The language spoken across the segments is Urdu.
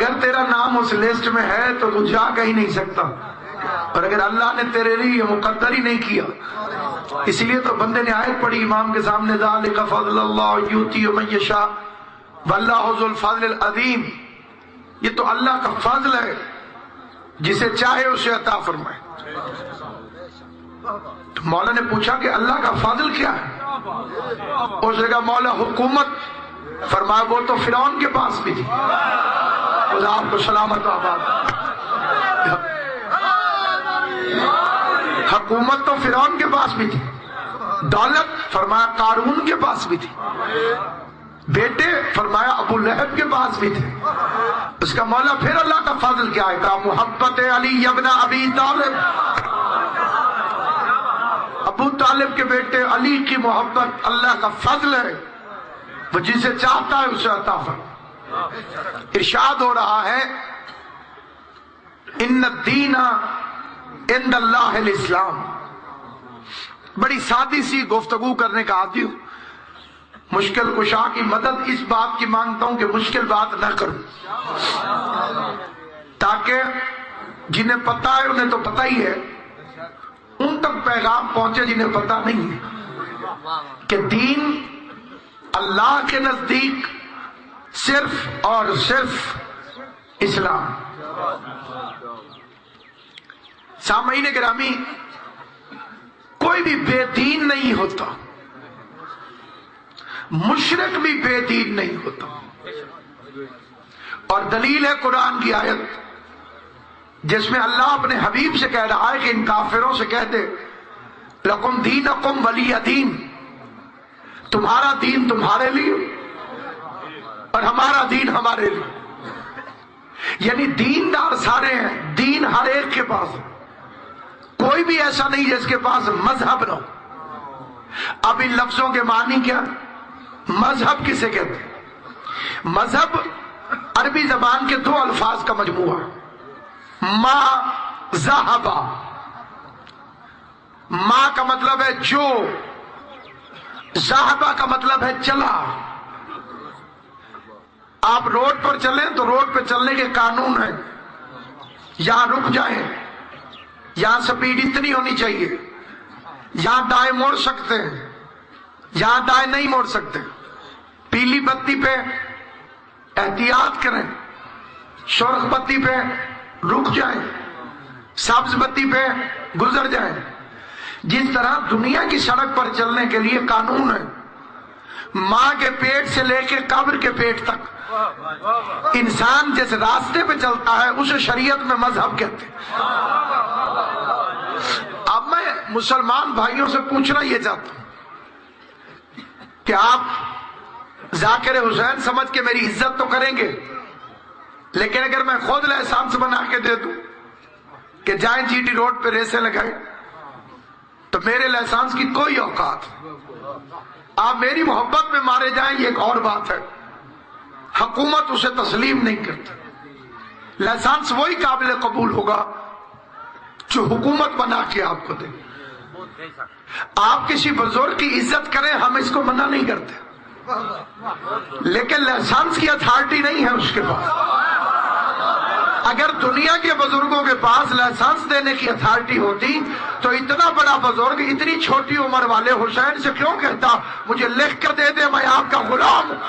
اگر تیرا نام اس لسٹ میں ہے تو تو جا کہیں نہیں سکتا، اور اگر اللہ نے تیرے لیے یہ مقدر ہی نہیں کیا، اس لیے تو بندے نے آیت پڑھی امام کے سامنے، ذالک فضل اللہ یؤتی من یشاء واللہ ذو الفضل العظیم، یہ تو اللہ کا فضل ہے، جسے چاہے اسے عطا فرمائے۔ تو مولا نے پوچھا کہ اللہ کا فضل کیا ہے؟ اس نے کہا مولا حکومت۔ فرمایا وہ تو فرعون کے پاس بھی تھی، خدا آپ کو سلامت آباد۔ حکومت تو فرعون کے پاس بھی تھی، دولت فرمایا قارون کے پاس بھی تھی، بیٹے فرمایا ابو لہب کے پاس بھی تھے۔ اس کا مولا پھر اللہ کا فضل کیا ہے؟ کہا محبت علی ابن ابی طالب، ابو طالب کے بیٹے علی کی محبت اللہ کا فضل ہے، وہ جسے چاہتا ہے اسے عطا فرماتا۔ ارشاد ہو رہا ہے ان الدین عند اللہ الاسلام۔ بڑی سادی سی گفتگو کرنے کا عادی ہوں، مشکل کشا کی مدد اس بات کی مانگتا ہوں کہ مشکل بات نہ کروں، تاکہ جنہیں پتا ہے انہیں تو پتا ہی ہے، ان تک پیغام پہنچے جنہیں پتا نہیں ہے کہ دین اللہ کے نزدیک صرف اور صرف اسلام۔ سامعین گرامی، کوئی بھی بے دین نہیں ہوتا، مشرک بھی بے دین نہیں ہوتا، اور دلیل ہے قرآن کی آیت جس میں اللہ اپنے حبیب سے کہہ رہا ہے کہ ان کافروں سے کہہ دے لکم دینکم ولی دین، تمہارا دین تمہارے لیے اور ہمارا دین ہمارے لیے۔ یعنی دیندار سارے ہیں، دین ہر ایک کے پاس ہے، کوئی بھی ایسا نہیں جس کے پاس مذہب نہ ہو۔ اب ان لفظوں کے معنی کیا؟ مذہب کسے کہتے ہیں؟ مذہب عربی زبان کے دو الفاظ کا مجموعہ ہے، ما ذہبا، ما کا مطلب ہے جو، ذہبا کا مطلب ہے چلا۔ آپ روڈ پر چلیں تو روڈ پہ چلنے کے قانون ہیں، یہاں رک جائیں، یہاں سپیڈ اتنی ہونی چاہیے، یہاں دائیں موڑ سکتے ہیں، یہاں دائیں نہیں موڑ سکتے، پیلی بتی پہ احتیاط کریں، سرخ بتی پہ رک جائیں، سبز بتی پہ گزر جائیں۔ جس طرح دنیا کی سڑک پر چلنے کے لیے قانون ہے، ماں کے پیٹ سے لے کے قبر کے پیٹ تک انسان جس راستے پہ چلتا ہے اسے شریعت میں مذہب کہتے ہیں۔ اب میں مسلمان بھائیوں سے پوچھنا یہ چاہتا ہوں کہ آپ ذاکر حسین سمجھ کے میری عزت تو کریں گے، لیکن اگر میں خود لائسنس بنا کے دے دوں کہ جائیں جی ٹی روڈ پہ ریسیں لگائیں تو میرے لائسنس کی کوئی اوقات، آپ میری محبت میں مارے جائیں یہ ایک اور بات ہے، حکومت اسے تسلیم نہیں کرتی۔ لائسنس وہی قابل قبول ہوگا جو حکومت بنا کے آپ کو دے۔ آپ کسی بزرگ کی عزت کریں، ہم اس کو منع نہیں کرتے، لیکن لائسنس کی اتھارٹی نہیں ہے اس کے پاس۔ اگر دنیا کے بزرگوں کے پاس لائسنس دینے کی اتھارٹی ہوتی تو اتنا بڑا بزرگ اتنی چھوٹی عمر والے حسین سے کیوں کہتا مجھے لکھ کر دے دے میں آپ کا غلام ہوں؟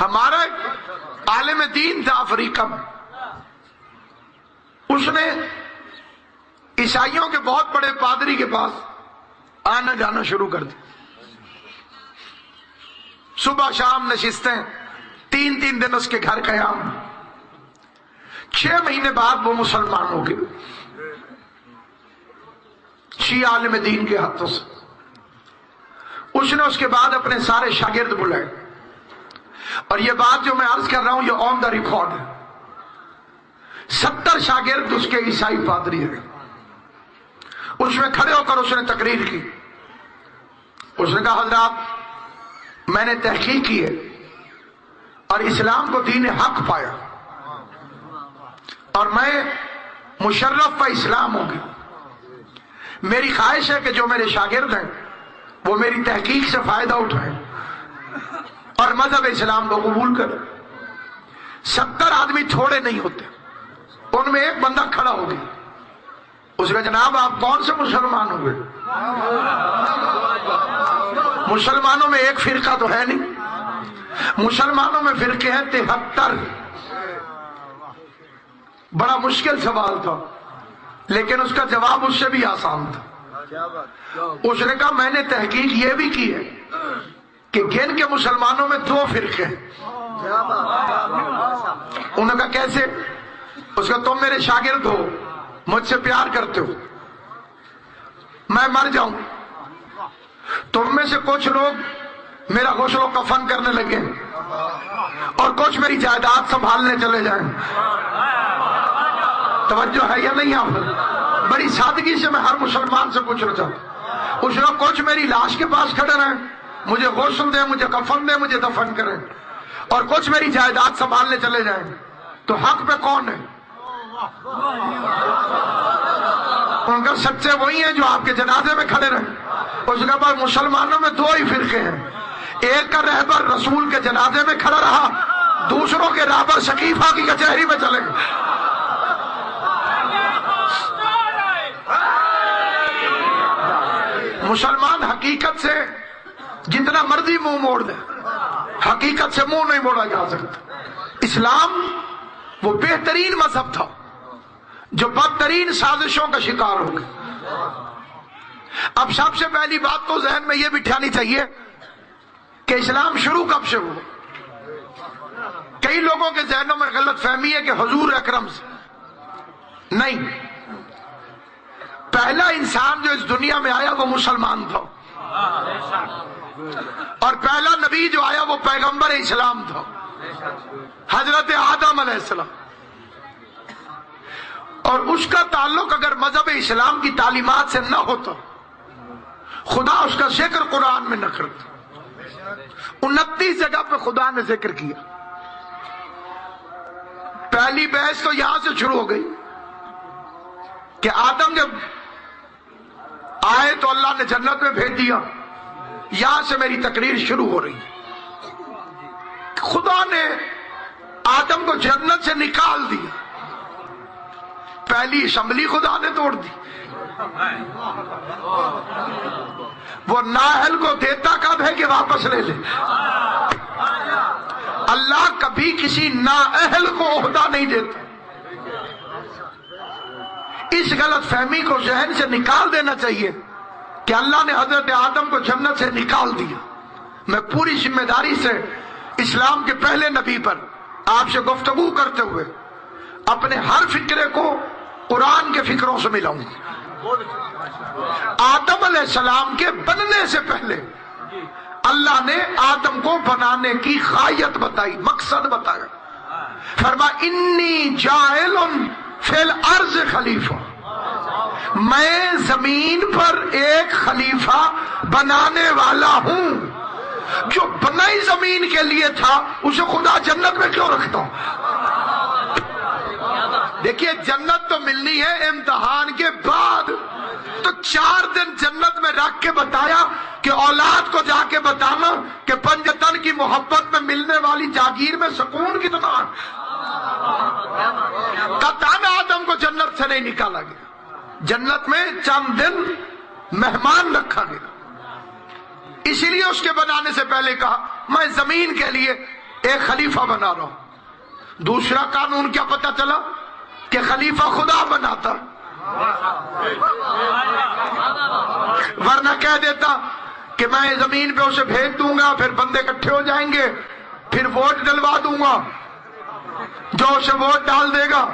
ہمارا عالم دین تھا افریقہ میں، اس نے عیسائیوں کے بہت بڑے پادری کے پاس آنا جانا شروع کر دیا، صبح شام نشستیں، 3 دن اس کے گھر قیام، 6 مہینے بعد وہ مسلمان ہو گئے شیعہ عالم دین کے ہاتھوں سے۔ اس نے اس کے بعد اپنے سارے شاگرد بلائے، اور یہ بات جو میں عرض کر رہا ہوں یہ آن دا ریکارڈ ہے، 70 شاگرد اس کے عیسائی پادری ہیں۔ اس میں کھڑے ہو کر اس نے تقریر کی، اس نے کہا حضرات میں نے تحقیق کی ہے اور اسلام کو دین حق پایا، اور میں مشرف و اسلام ہوں گی۔ میری خواہش ہے کہ جو میرے شاگرد ہیں وہ میری تحقیق سے فائدہ اٹھائیں اور مذہب اسلام کو قبول کریں۔ 70 آدمی تھوڑے نہیں ہوتے، ان میں ایک بندہ کھڑا ہو گیا، اس کا جناب آپ کون سے مسلمان ہوئے؟ مسلمانوں میں ایک فرقہ تو ہے نہیں، مسلمانوں میں فرقے ہیں 73۔ بڑا مشکل سوال تھا لیکن اس کا جواب اس سے بھی آسان تھا۔ اس نے کہا میں نے تحقیق یہ بھی کی ہے کہ گن کے مسلمانوں میں 2 فرقے ہیں۔ انہوں نے کہا کیسے؟ اس کا تم میرے شاگرد ہو، مجھ سے پیار کرتے ہو، میں مر جاؤں تم میں سے کچھ لوگ میرا غسل و کفن کرنے لگے اور کچھ میری جائیداد سنبھالنے چلے جائیں۔ توجہ ہے یا نہیں؟ آپ بڑی سادگی سے میں ہر مسلمان سے پوچھنا چاہتا ہوں، اس نے کچھ میری لاش کے پاس کھڑے رہیں، مجھے غسل دیں، مجھے کفن دیں، مجھے دفن کریں، اور کچھ میری جائیداد سنبھالنے چلے جائیں، تو حق پہ کون ہے؟ ان کا سچے وہی ہیں جو آپ کے جنازے میں کھڑے رہیں۔ اس کے بعد مسلمانوں میں 2 ہی فرقے ہیں، ایک کا رہبر رسول کے جنازے میں کھڑا رہا، دوسروں کے رہبر شکیفہ کی کچہری میں چلے گئے۔ مسلمان حقیقت سے جتنا مرضی منہ موڑ دے، حقیقت سے منہ نہیں موڑا جا سکتا۔ اسلام وہ بہترین مذہب تھا جو بدترین سازشوں کا شکار ہو گیا۔ اب سب سے پہلی بات تو ذہن میں یہ بٹھانی چاہیے کہ اسلام شروع کب سے ہوا۔ کئی لوگوں کے ذہنوں میں غلط فہمی ہے کہ حضور اکرم سے، نہیں، پہلا انسان جو اس دنیا میں آیا وہ مسلمان تھا، اور پہلا نبی جو آیا وہ پیغمبر اسلام تھا، حضرت آدم علیہ السلام۔ اور اس کا تعلق اگر مذہب اسلام کی تعلیمات سے نہ ہوتا، خدا اس کا ذکر قرآن میں نہ کرتا۔ 29 جگہ پہ خدا نے ذکر کیا۔ پہلی بحث تو یہاں سے شروع ہو گئی کہ آدم جب آئے تو اللہ نے جنت میں بھیج دیا، یہاں سے میری تقریر شروع ہو رہی ہے۔ خدا نے آدم کو جنت سے نکال دیا، پہلی اسمبلی خدا نے توڑ دی۔ وہ نااہل کو دیتا کب ہے کہ واپس لے لے؟ اللہ کبھی کسی نااہل کو عہدہ نہیں دیتا۔ اس غلط فہمی کو ذہن سے نکال دینا چاہیے کہ اللہ نے حضرت آدم کو جنت سے نکال دیا۔ میں پوری ذمہ داری سے اسلام کے پہلے نبی پر آپ سے گفتگو کرتے ہوئے اپنے ہر فکرے کو قرآن کے فکروں سے ملاؤں۔ آدم علیہ السلام کے بننے سے پہلے اللہ نے آدم کو بنانے کی غایت بتائی، مقصد بتایا۔ فرمایا انی جاعل فی الارض خلیفہ، میں زمین پر ایک خلیفہ بنانے والا ہوں۔ جو بنائی زمین کے لیے تھا اسے خدا جنت میں کیوں رکھتا ہوں؟ دیکھیے جنت تو ملنی ہے امتحان کے بعد، تو 4 دن جنت میں رکھ کے بتایا کہ اولاد کو جا کے بتانا کہ پنجتن کی محبت میں ملنے والی جاگیر میں سکون کتنا۔ قطعاً آدم کو جنت سے نہیں نکالا گیا، جنت میں چند دن مہمان رکھا گیا۔ اسی لیے اس کے بنانے سے پہلے کہا میں زمین کے لیے ایک خلیفہ بنا رہا ہوں۔ دوسرا قانون کیا پتہ چلا کہ خلیفہ خدا بناتا، ورنہ کہہ دیتا کہ میں زمین پہ اسے بھیج دوں گا، پھر بندے اکٹھے ہو جائیں گے، پھر ووٹ ڈلوا دوں گا، جو اسے ووٹ ڈال دے گا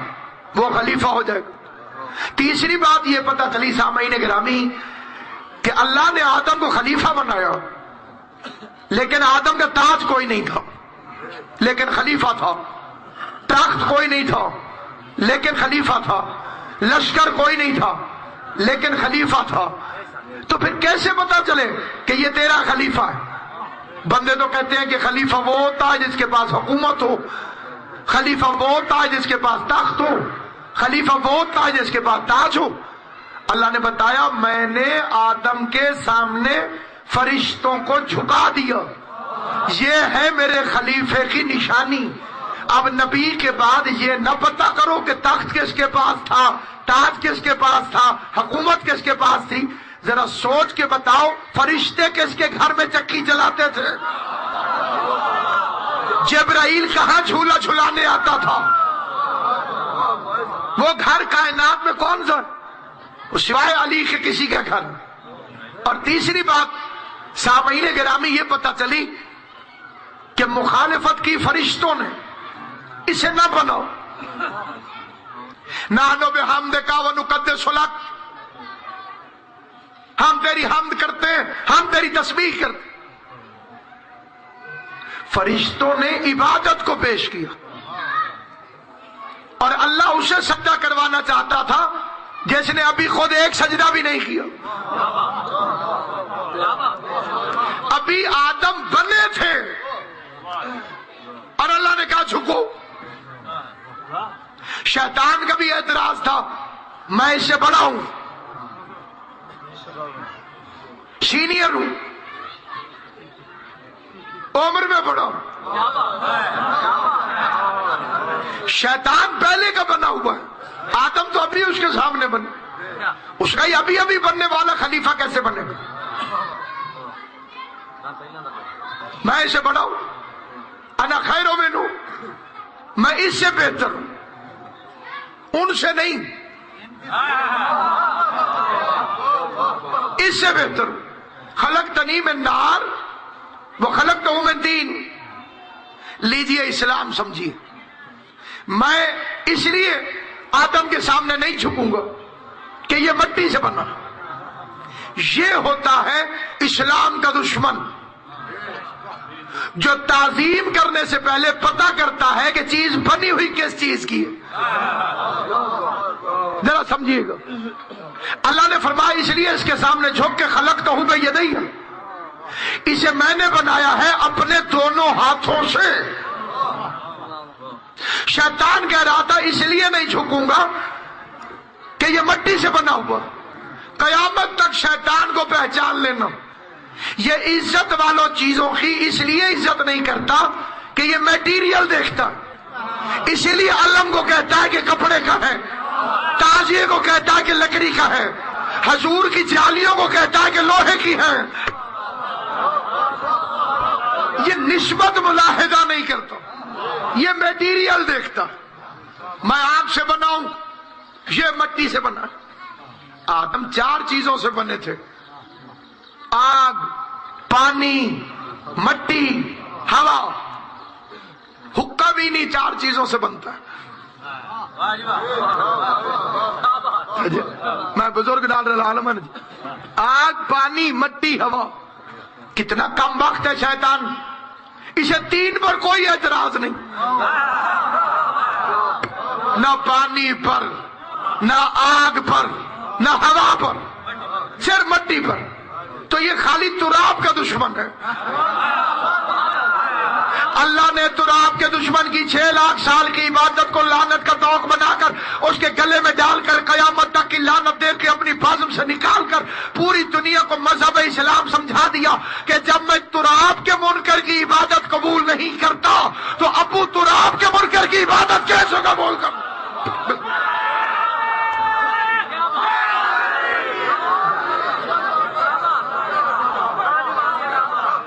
وہ خلیفہ ہو جائے گا۔ تیسری بات یہ پتہ چلی سامعین گرامی کہ اللہ نے آدم کو خلیفہ بنایا، لیکن آدم کا تاج کوئی نہیں تھا لیکن خلیفہ تھا، تخت کوئی نہیں تھا لیکن خلیفہ تھا، لشکر کوئی نہیں تھا لیکن خلیفہ تھا۔ تو پھر کیسے پتا چلے کہ یہ تیرا خلیفہ ہے؟ بندے تو کہتے ہیں کہ خلیفہ وہ ہوتا ہے جس کے پاس حکومت ہو، خلیفہ وہ ہوتا ہے جس کے پاس تخت ہو، خلیفہ وہ ہوتا ہے جس کے پاس تاج ہو۔ اللہ نے بتایا میں نے آدم کے سامنے فرشتوں کو جھکا دیا. یہ ہے میرے خلیفے کی نشانی. اب نبی کے بعد یہ نہ پتہ کرو کہ تخت کس کے پاس تھا, تاج کس کے پاس تھا, حکومت کس کے پاس تھی. ذرا سوچ کے بتاؤ فرشتے کس کے گھر میں چکی چلاتے تھے؟ جبرائیل کہاں جھولا جھلانے آتا تھا؟ وہ گھر کائنات میں کون سا سوائے علی کے کسی کے گھر میں؟ اور تیسری بات سامعین گرامی یہ پتہ چلی کہ مخالفت کی فرشتوں نے, اسے نہ بناؤ. نحنو بحمدک ونقدس لک, ہم تیری حمد کرتے ہیں, ہم تیری تسبیح کرتے ہیں. فرشتوں نے عبادت کو پیش کیا اور اللہ اسے سجدہ کروانا چاہتا تھا جس نے ابھی خود ایک سجدہ بھی نہیں کیا. ابھی آدم بنے تھے اور اللہ نے کہا جھکو. شیطان کا بھی اعتراض تھا, میں اس سے بڑا ہوں, سینئر ہوں, عمر میں بڑا ہوں. شیطان پہلے کا بنا ہوا ہے, آدم تو ابھی اس کے سامنے بنے, اس کا ہی ابھی بننے والا خلیفہ کیسے بنے گا؟ میں اس سے بڑا ہوں, انا خیر منہ, میں اس سے بہتر ہوں, ان سے نہیں, اس سے بہتر ہوں. خلقتنی من نار وخلقتہ من طین. لیجئے اسلام سمجھیے, میں اس لیے آدم کے سامنے نہیں جھکوں گا کہ یہ مٹی سے بنا. یہ ہوتا ہے اسلام کا دشمن جو تعظیم کرنے سے پہلے پتہ کرتا ہے کہ چیز بنی ہوئی کس چیز کی ہے. ذرا سمجھیے گا, اللہ نے فرمایا اس لیے اس کے سامنے جھک کے خلقتہ بیدی, اسے میں نے بنایا ہے اپنے دونوں ہاتھوں سے. شیطان کہہ رہا تھا اس لیے نہیں جھکوں گا کہ یہ مٹی سے بنا ہوا. قیامت تک شیطان کو پہچان لینا, یہ عزت والوں چیزوں کی اس لیے عزت نہیں کرتا کہ یہ میٹیریل دیکھتا, اسی لیے علم کو کہتا ہے کہ کپڑے کا ہے, تازیے کو کہتا ہے کہ لکڑی کا ہے, حضور کی جالیوں کو کہتا ہے کہ لوہے کی ہے. یہ نسبت ملاحظہ نہیں کرتا, یہ میٹیریل دیکھتا. میں آگ سے بنا ہوں, یہ مٹی سے بنا. آدم 4 چیزوں سے بنے تھے, آگ, پانی, مٹی, ہوا. حقہ بھی نہیں 4 چیزوں سے بنتا ہے. میں بزرگ ڈال رہا عالم, آگ, پانی, مٹی, ہوا. کتنا کم وقت ہے شیطان, اسے 3 پر کوئی اعتراض نہیں. نہ پانی پر, نہ آگ پر, نہ ہوا پر, صرف مٹی پر. تو یہ خالی تراب کا دشمن ہے. اللہ نے تراب کے دشمن کی 6 لاکھ سال کی عبادت کو لعنت کا توق بنا کر اس کے گلے میں ڈال کر قیامت تک کی لعنت دے کے اپنی بازم سے نکال کر پوری دنیا کو مذہب اسلام سمجھا دیا کہ جب میں تراب کے منکر کی عبادت قبول نہیں کرتا تو ابو تراب کے منکر کی عبادت کیسے قبول کروں؟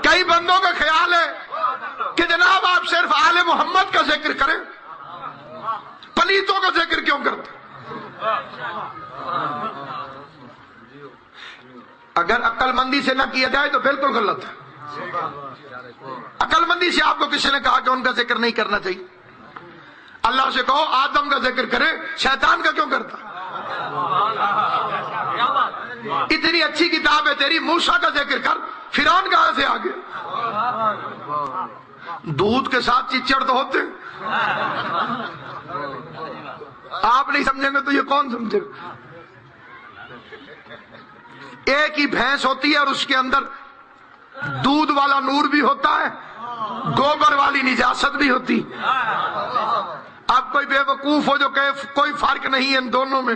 کئی بندوں کا خیال ہے کہ جناب آپ صرف آل محمد کا ذکر کریں, پلیتوں کا ذکر کیوں کرتے؟ اگر عقل مندی سے نہ کیا جائے تو بالکل غلط ہے. عقل مندی سے آپ کو کسی نے کہا کہ ان کا ذکر نہیں کرنا چاہیے؟ اللہ سے کہو آدم کا ذکر کرے, شیطان کا کیوں کرتا؟ اتنی اچھی کتاب ہے تیری, موسیٰ کا ذکر کر, فرعون کہاں سے آ گیا؟ دودھ کے ساتھ چچڑ تو ہوتے, آپ نہیں سمجھیں گے تو یہ کون سمجھے گا؟ ایک ہی بھینس ہوتی ہے اور اس کے اندر دودھ والا نور بھی ہوتا ہے, گوبر والی نجاست بھی ہوتی. اب کوئی بے وقوف ہو جو کہے کوئی فرق نہیں ہے ان دونوں میں.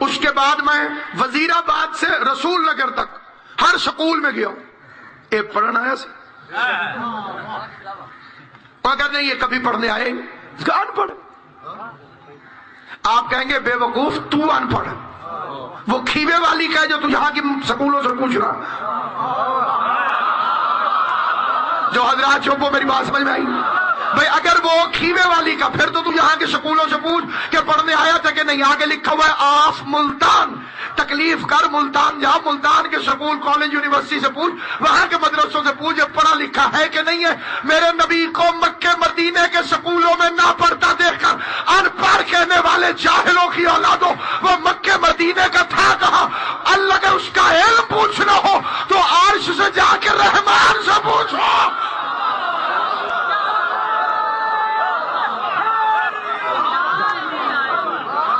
اس کے بعد میں وزیر آباد سے رسول نگر تک ہر سکول میں گیا ہوں. ایک پڑھنا آیا سے مگر نہیں، یہ کبھی پڑھنے آئے اس کا ان پڑھ. آپ کہیں گے بے وقوف تو ان پڑھ، وہ کھیوے والی کا ہے جو تو یہاں کی سکولوں سے پوچھ رہا. جو حضرات چوپو میری بات سمجھ میں آئی بھائی، اگر وہ کھیوے والی کا پھر تو یہاں کے سکولوں سے پوچھ کہ پڑھنے آیا تھا کہ نہیں. آگے لکھا ہوا ہے آف ملتان، تکلیف کر ملتان جا، ملتان کے سکول کالج یونیورسٹی سے پوچھ، وہاں کے مدرسوں سے پوچھ پڑھا لکھا ہے کہ نہیں ہے. میرے نبی کو مکے مدینے کے سکولوں میں نہ پڑھتا دیکھ کر ان پڑھ کہنے والے جاہلوں کی اولادوں، وہ مکے مدینے کا تھا کہاں؟ اللہ اگر اس کا علم پوچھنا ہو تو عرش سے جا کے رحمان سے پوچھو.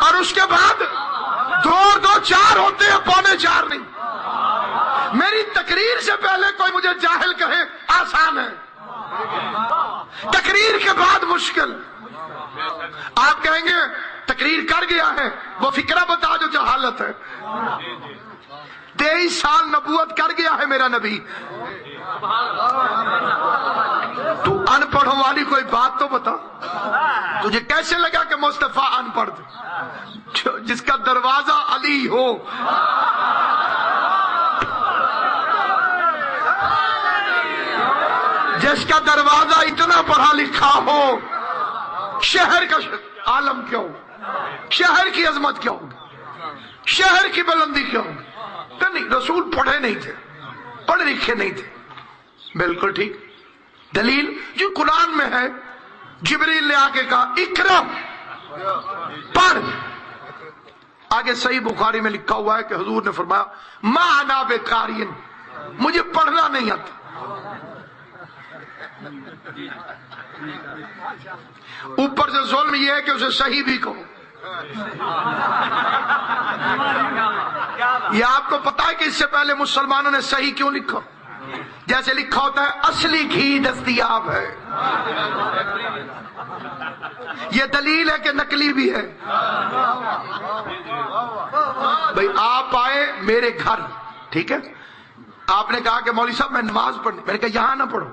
اور اس کے بعد دو چار ہوتے ہیں، پونے چار نہیں. میری تقریر سے پہلے کوئی مجھے جاہل کہے آسان ہے، تقریر کے بعد مشکل. آپ کہیں گے تقریر کر گیا ہے، وہ فکرہ بتا جو جہالت ہے. 23 سال نبوت کر گیا ہے میرا نبی. تو ان پڑھوں والی کوئی بات تو بتا. تجھے کیسے لگا کہ مصطفیٰ ان پڑھ جس کا دروازہ علی ہو؟ جس کا دروازہ اتنا پڑھا لکھا ہو، شہر کا عالم کیوں، شہر کی عظمت کیوں، شہر کی بلندی کیوں؟ کہ نہیں، رسول پڑھے نہیں تھے، پڑھ لکھے نہیں تھے. بالکل ٹھیک. دلیل جو قرآن میں ہے، جبریل نے آ کے کہا اقرا، پڑھ. آگے صحیح بخاری میں لکھا ہوا ہے کہ حضور نے فرمایا ما انا بقارئ، مجھے پڑھنا نہیں آتا. اوپر سے ظلم یہ ہے کہ اسے صحیح بھی کہو. یہ آپ کو پتا ہے کہ اس سے پہلے مسلمانوں نے صحیح کیوں لکھا؟ جیسے لکھا ہوتا ہے اصلی گھی دستیاب ہے. یہ دلیل ہے کہ نقلی بھی ہے. بھئی آپ آئے میرے گھر، ٹھیک ہے، آپ نے کہا کہ مولوی صاحب میں نماز پڑھنی، میں نے کہا یہاں نہ پڑھو،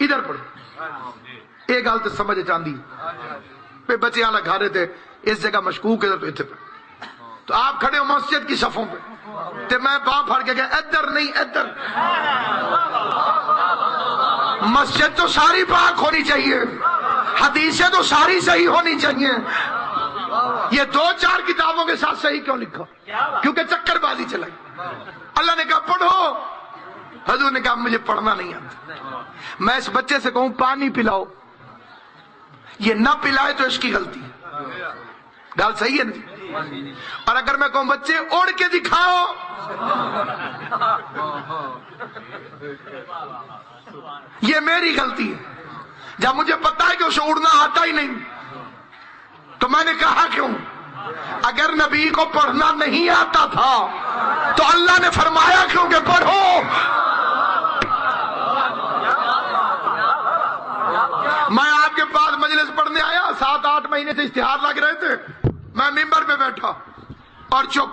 ادھر پڑھو. ایک گل تو سمجھ چاندی پہ بچے والا گھر تھے، اس جگہ مشکوک ہے تو اتنے پہ. تو آپ کھڑے ہو مسجد کی صفوں پہ، تو میں باں پھڑ کے گیا ادھر نہیں ادھر. مسجد تو ساری پاک ہونی چاہیے، حدیثیں تو ساری صحیح ہونی چاہیے. یہ 2-4 کتابوں کے ساتھ صحیح کیوں لکھا؟ کیونکہ چکر بازی چلائی. اللہ نے کہا پڑھو، حضور نے کہا مجھے پڑھنا نہیں آتا. میں اس بچے سے کہوں پانی پلاؤ، یہ نہ پلائے تو اس کی غلطی ہے. گل صحیح ہے نا؟ اور اگر میں کہوں بچے اڑ کے دکھاؤ، یہ میری غلطی ہے. جب مجھے پتا ہے کہ اسے اڑنا آتا ہی نہیں تو میں نے کہا کیوں؟ اگر نبی کو پڑھنا نہیں آتا تھا تو اللہ نے فرمایا کیوں کہ پڑھو. میں آپ کے پاس مجلس پڑھنے آیا، 7-8 مہینے سے اشتہار لگ رہے تھے، میں ممبر پہ بیٹھا اور چپ.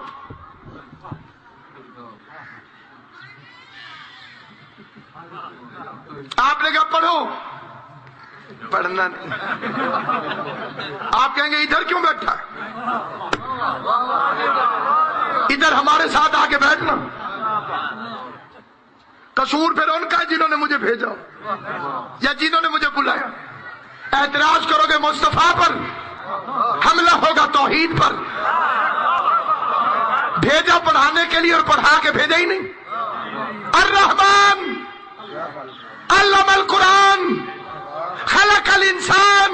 آپ نے کہا پڑھو، پڑھنا نہیں. آپ کہیں گے ادھر کیوں بیٹھا ہے؟ ادھر ہمارے ساتھ آ کے بیٹھنا. قصور پھر ان کا ہے جنہوں نے مجھے بھیجا یا جنہوں نے مجھے بلایا. اعتراض کرو گے مصطفیٰ پر، حملہ ہوگا توحید پر. بھیجا پڑھانے کے لیے اور پڑھا کے بھیجا ہی نہیں. الرحمن علم القرآن خلق الانسان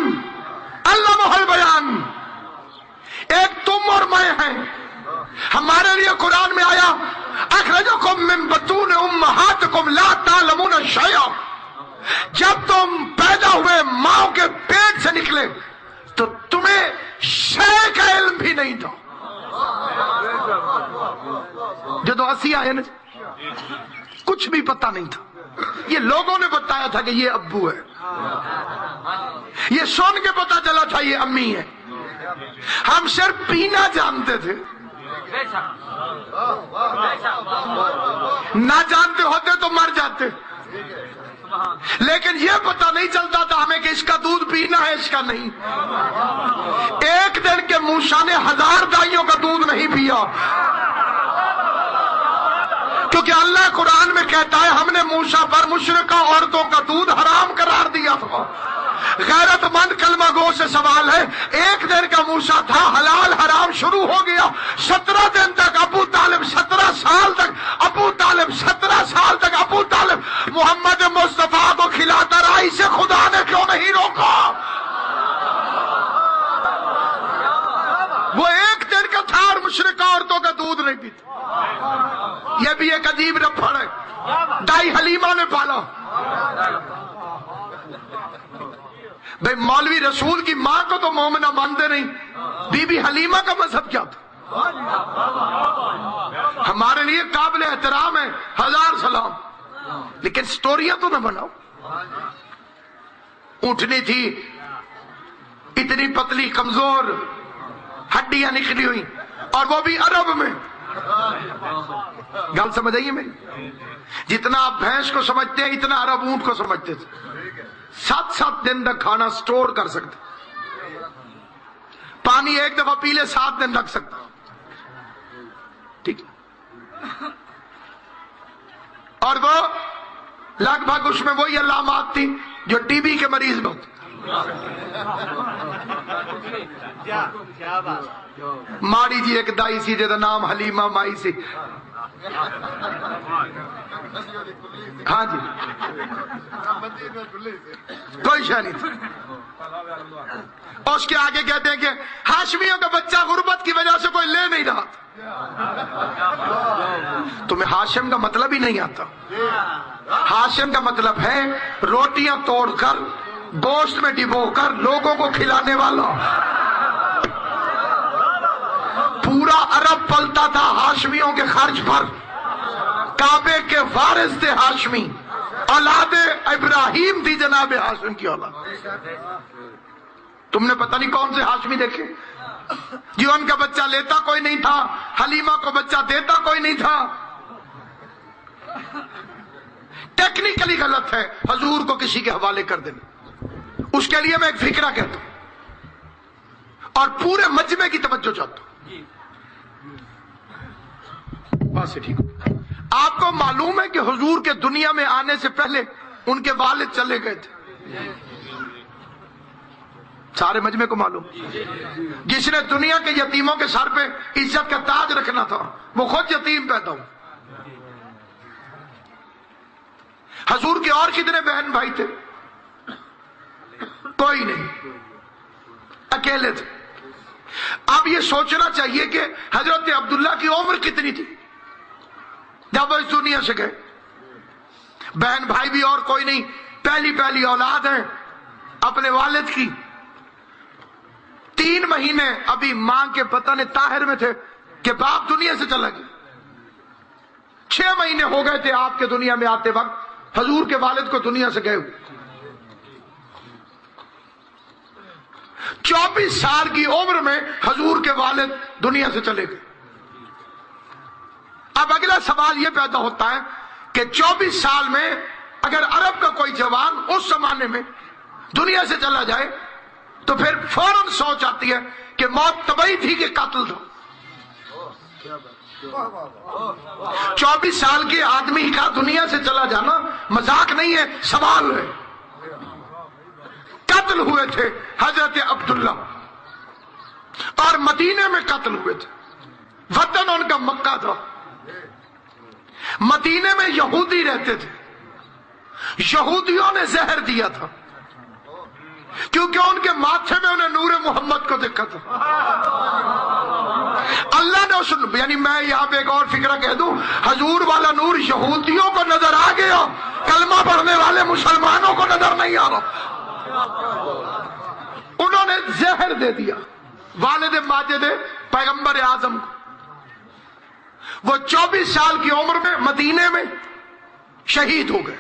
علمہ البیان. ایک تم اور میں ہیں. ہمارے لیے قرآن میں آیا اخرجکم من بطون امہاتکم لا تعلمون شیئا. جب تم پیدا ہوئے ماں کے پیٹ سے نکلے تو تمہیں شے کا علم بھی نہیں تھا. جو اسی آئے نا کچھ بھی پتہ نہیں تھا. یہ لوگوں نے بتایا تھا کہ یہ ابو ہے، یہ سن کے پتا چلا تھا یہ امی ہے. ہم صرف پینا جانتے تھے، نہ جانتے ہوتے تو مر جاتے، لیکن یہ پتہ نہیں چلتا تھا ہمیں کہ اس کا دودھ پینا ہے، اس کا نہیں۔ ایک دن کے موسیٰ نے 1000 دائیوں کا دودھ نہیں پیا، کیونکہ اللہ قرآن میں کہتا ہے ہم نے موسیٰ پر مشرکہ عورتوں کا دودھ حرام قرار دیا تھا۔ غیرت مند کلمہ گو سے سوال ہے، ایک دن کا موسیٰ تھا، حلال حرام شروع ہو گیا، 17 دن تک ابو طالب 17 سال تک ابو طالب محمد مصطفیٰ کو کھلاتا رہا، اسے خدا نے کیوں نہیں روکا؟ وہ ایک دن کا تھا اور مشرکہ عورتوں کا دودھ نہیں پیتا۔ یہ بھی ایک عجیب رپڑ ہے، دائی حلیمہ نے پالا۔ بھئی مولوی رسول کی ماں کو تو مومنہ مانتے نہیں، بی بی حلیمہ کا مذہب کیا تھا؟ ہمارے لیے قابل احترام ہے، 1000 سلام، لیکن سٹوریاں تو نہ بناؤ۔ اونٹنی تھی اتنی پتلی کمزور، ہڈیاں نکلی ہوئی، اور وہ بھی عرب میں۔ گل سمجھ آئیے میری؟ جتنا آپ بھینس کو سمجھتے ہیں اتنا عرب اونٹ کو سمجھتے تھے۔ 7 دن تک کھانا سٹور کر سکتے، پانی ایک دفعہ پی لے 7 دن رکھ سکتا، ٹھیک۔ اور وہ لگ بھگ اس میں وہی علامات تھی جو ٹی بی کے مریض میں ہوتے۔ ماڑی جی ایک دائی سی جہاں نام حلیمہ مائی سی، ہاں جی، کوئی شے نہیں تھی۔ اس کے آگے کہتے ہیں کہ ہاشمیوں کا بچہ غربت کی وجہ سے کوئی لے نہیں رہا تھا۔ تمہیں ہاشم کا مطلب ہی نہیں آتا۔ ہاشم کا مطلب ہے روٹیاں توڑ کر گوشت میں ڈبو کر لوگوں کو کھلانے والا۔ پورا عرب پلتا تھا ہاشمیوں کے خرچ پر، کعبے کے وارث تھے ہاشمی، اولاد ابراہیم تھی جناب ہاشم کی اولاد۔ تم نے پتہ نہیں کون سے ہاشمی دیکھے جو ان کا بچہ لیتا کوئی نہیں تھا، حلیمہ کو بچہ دیتا کوئی نہیں تھا۔ ٹیکنیکلی غلط ہے حضور کو کسی کے حوالے کر دینا، اس کے لیے میں ایک فکرہ کہتا ہوں اور پورے مجمع کی توجہ چاہتا ہوں۔ بات سے ٹھیک ہو؟ آپ کو معلوم ہے کہ حضور کے دنیا میں آنے سے پہلے ان کے والد چلے گئے تھے، سارے مجمع کو معلوم۔ جس نے دنیا کے یتیموں کے سر پہ عزت کا تاج رکھنا تھا وہ خود یتیم پیدا ہو۔ حضور کے اور کتنے بہن بھائی تھے؟ کوئی نہیں، اکیلے تھے۔ اب یہ سوچنا چاہیے کہ حضرت عبداللہ کی عمر کتنی تھی جب وہ اس دنیا سے گئے؟ بہن بھائی بھی اور کوئی نہیں، پہلی اولاد ہے اپنے والد کی۔ 3 مہینے ابھی ماں کے پتہ نے طاہر میں تھے کہ باپ دنیا سے چلا گیا۔ 6 مہینے ہو گئے تھے آپ کے دنیا میں آتے وقت حضور کے والد کو دنیا سے گئے ہوئے۔ 24 سال کی عمر میں حضور کے والد دنیا سے چلے گئے۔ اب اگلا سوال یہ پیدا ہوتا ہے کہ 24 سال میں اگر عرب کا کوئی جوان اس زمانے میں دنیا سے چلا جائے تو پھر فوراً سوچ آتی ہے کہ موت طبعی تھی کہ قتل تھا۔ 24 سال کے آدمی کا دنیا سے چلا جانا مذاق نہیں ہے، سوال ہے۔ قتل ہوئے تھے حضرت عبداللہ اور مدینے میں قتل ہوئے تھے، وطن ان کا مکہ تھا۔ مدینے میں یہودی رہتے تھے، یہودیوں نے زہر دیا تھا کیونکہ ان کے ماتھے میں انہیں نور محمد کو دیکھا تھا۔ اللہ نے اس، یعنی میں یہاں پہ ایک اور فکرہ کہہ دوں، حضور والا نور یہودیوں کو نظر آ گیا، کلمہ پڑھنے والے مسلمانوں کو نظر نہیں آ رہا۔ انہوں نے زہر دے دیا والد ماجد پیغمبر اعظم کو۔ وہ 24 سال کی عمر میں مدینے میں شہید ہو گئے۔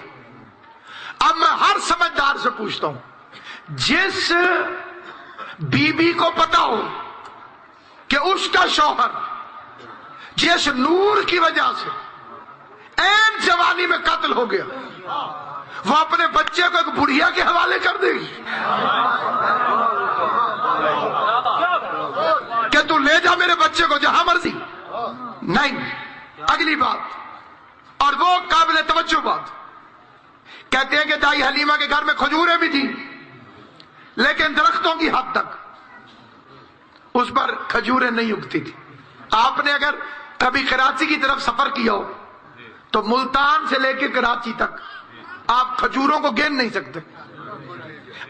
اب میں ہر سمجھدار سے پوچھتا ہوں، جس بی بی کو پتا ہو کہ اس کا شوہر جس نور کی وجہ سے این جوانی میں قتل ہو گیا، وہ اپنے بچے کو ایک بڑھیا کے حوالے کر دے گی کہ تو لے جا میرے بچے کو جہاں مرضی؟ نہیں۔ اگلی بات، اور وہ قابل توجہ بات، کہتے ہیں کہ دائی حلیمہ کے گھر میں کھجوریں بھی تھی لیکن درختوں کی حد تک، اس پر کھجوریں نہیں اگتی تھی۔ آپ نے اگر کبھی کراچی کی طرف سفر کیا ہو تو ملتان سے لے کے کراچی تک آپ کھجوروں کو گن نہیں سکتے۔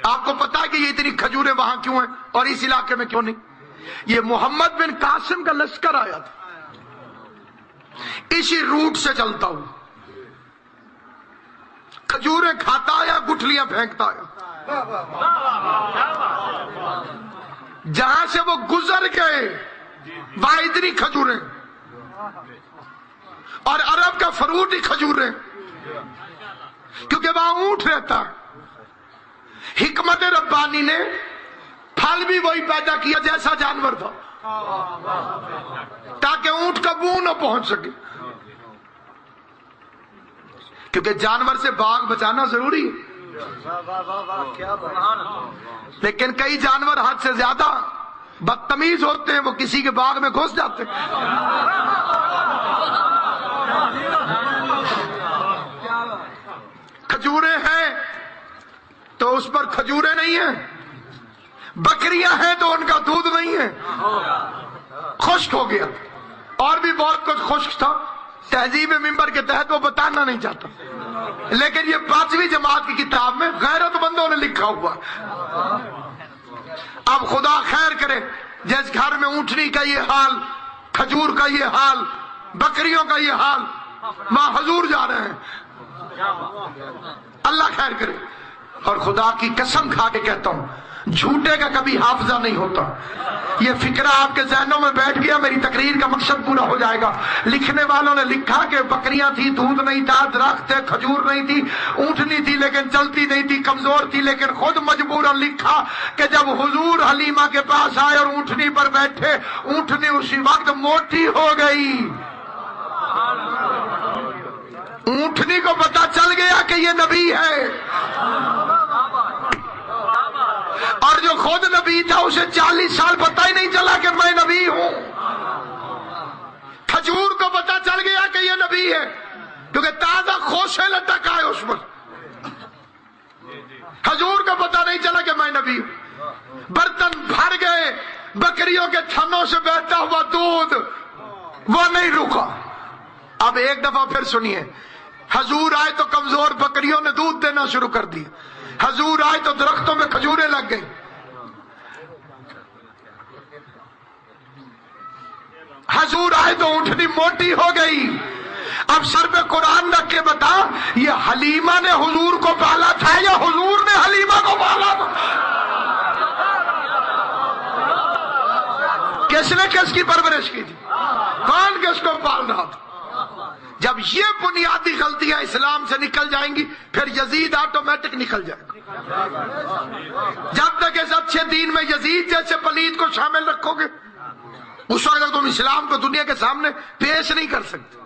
آپ کو پتا ہے کہ یہ اتنی کھجوریں وہاں کیوں ہیں اور اس علاقے میں کیوں نہیں؟ یہ محمد بن قاسم کا لشکر آیا تھا، اسی روٹ سے چلتا ہوں، کھجوریں کھاتا آیا، گٹھلیاں پھینکتا آیا۔ جہاں سے وہ گزر گئے وہاں اتنی کھجوریں، اور عرب کا فروٹ ہی کھجوریں، کیونکہ وہاں اونٹ رہتا ہے۔ حکمت ربانی نے پھل بھی وہی پیدا کیا جیسا جانور تھا، تاکہ اونٹ کا بو نہ پہنچ سکے، کیونکہ جانور سے باغ بچانا ضروری ہے۔ لیکن کئی جانور حد سے زیادہ بدتمیز ہوتے ہیں، وہ کسی کے باغ میں گھس جاتے ہیں۔ کھجوریں ہیں تو اس پر کھجوریں نہیں ہیں، بکریاں ہیں تو ان کا دودھ نہیں ہے، خشک ہو گیا۔ اور بھی بہت کچھ خشک تھا، تہذیب ممبر کے تحت وہ بتانا نہیں چاہتا، لیکن یہ 5ویں جماعت کی کتاب میں غیرت مندوں نے لکھا ہوا۔ اب خدا خیر کرے، جس گھر میں اونٹنی کا یہ حال، کھجور کا یہ حال، بکریوں کا یہ حال، وہاں حضور جا رہے ہیں، اللہ خیر کرے۔ اور خدا کی قسم کھا کے کہتا ہوں، جھوٹے کا کبھی حافظہ نہیں ہوتا۔ یہ فکرہ آپ کے ذہنوں میں بیٹھ گیا، میری تقریر کا مقصد پورا ہو جائے گا۔ لکھنے والوں نے لکھا کہ بکریاں تھی، دودھ نہیں تھا، درخت تھے، کھجور نہیں تھی، اونٹنی تھی لیکن چلتی نہیں تھی، کمزور تھی، لیکن خود مجبوراً لکھا کہ جب حضور حلیمہ کے پاس آئے اور اونٹنی پر بیٹھے، اونٹنی اسی وقت موٹی ہو گئی۔ اونٹنی کو پتا چل گیا کہ یہ نبی ہے، اور جو خود نبی تھا اسے 40 سال پتہ ہی نہیں چلا کہ میں نبی ہوں۔ کھجور کو پتا چل گیا کہ یہ نبی ہے، کیونکہ تازہ خوشے لٹک آئے اس پر۔ کھجور کو پتا نہیں چلا کہ میں نبی ہوں۔ برتن بھر گئے، بکریوں کے تھنوں سے بہتا ہوا دودھ، وہ نہیں رکا۔ اب ایک دفعہ پھر سنیے، حضور آئے تو کمزور بکریوں نے دودھ دینا شروع کر دیا، حضور آئے تو درختوں میں کھجوریں لگ گئی، حضور آئے تو اونٹنی موٹی ہو گئی۔ اب سر پہ قرآن رکھ کے بتا، یہ حلیمہ نے حضور کو پالا تھا یا حضور نے حلیمہ کو پالا تھا؟ کس نے کس کی پرورش کی تھی؟ کون کس کو پال رہا تھا؟ جب یہ بنیادی غلطیاں اسلام سے نکل جائیں گی، پھر یزید آٹومیٹک نکل جائے گا۔ جب تک اس اچھے دین میں یزید جیسے پلید کو شامل رکھو گے، اس وقت تم اسلام کو دنیا کے سامنے پیش نہیں کر سکتے۔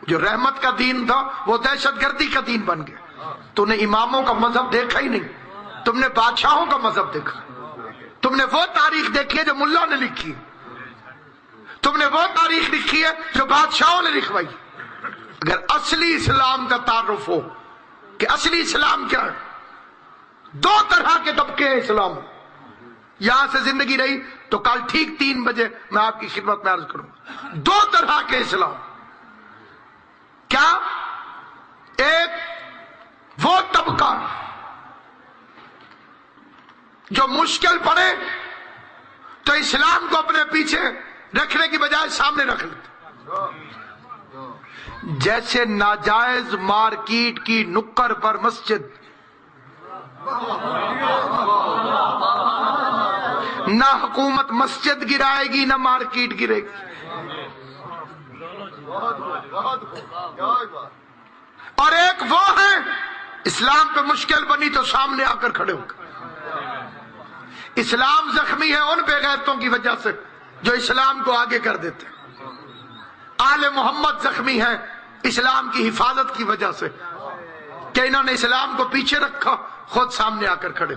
جو رحمت کا دین تھا وہ دہشت گردی کا دین بن گیا۔ تم نے اماموں کا مذہب دیکھا ہی نہیں، تم نے بادشاہوں کا مذہب دیکھا، تم نے وہ تاریخ دیکھی ہے جو ملا نے لکھی ہے، تم نے وہ تاریخ لکھی ہے جو بادشاہوں نے لکھوائی۔ اگر اصلی اسلام کا تعارف ہو کہ اصلی اسلام کیا ہے، 2 طرح کے طبقے ہیں اسلام۔ یہاں سے زندگی رہی تو کل ٹھیک 3 بجے میں آپ کی خدمت میں عرض کروں گا۔ 2 طرح کے اسلام کیا؟ ایک وہ طبقہ جو مشکل پڑے تو اسلام کو اپنے پیچھے رکھنے کی بجائے سامنے رکھ لیتے، جیسے ناجائز مارکیٹ کی نکڑ پر مسجد، نہ حکومت مسجد گرائے گی نہ مارکیٹ گرے گی۔ اور ایک وہ ہے اسلام پہ مشکل بنی تو سامنے آ کر کھڑے ہو گئے۔ اسلام زخمی ہے ان بے غیرتوں کی وجہ سے جو اسلام کو آگے کر دیتے ہیں۔ آل محمد زخمی ہے اسلام کی حفاظت کی وجہ سے کہ انہوں نے اسلام کو پیچھے رکھا، خود سامنے آ کر کھڑے۔